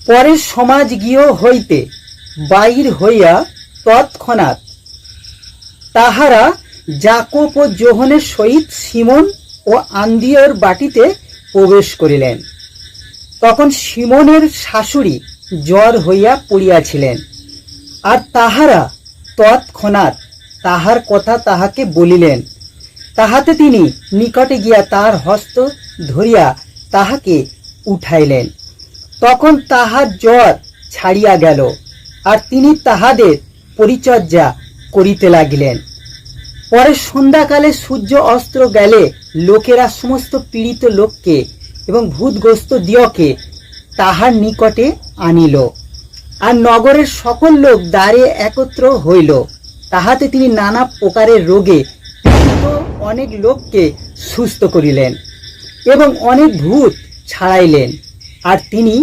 পরে সমাজ গৃহ হইতে বাহির হইয়া তৎক্ষণাৎ তাহারা যাকোব ও যোহনের সহিত সিমন ও আন্দ্রিয়ার বাটিতে প্রবেশ করিলেন। তখন সিমনের শাশুড়ি জ্বর হইয়া পড়িয়াছিলেন, আর তাহারা তৎক্ষণাৎ তাহার কথা তাহাকে বলিলেন। তাহাতে তিনি নিকটে গিয়া তাহার হস্ত ধরিয়া তাহাকে উঠাইলেন। তখন তাহার জ্বর ছাড়িয়া গেল, আর তিনি তাহাদের পরিচর্যা করিতে লাগিলেন। পরে সন্ধ্যাকালে সূর্য অস্ত গেলে লোকেরা সমস্ত পীড়িত লোককে এবং ভূতগ্রস্ত দিওকে তাহার নিকটে আনিল, আর নগরের সকল লোক দ্বারে একত্র হইল। তাহাতে তিনি নানা প্রকারের রোগে পীড়িত অনেক লোককে সুস্থ করিলেন এবং অনেক ভূত ছাড়াইলেন। আর তিনি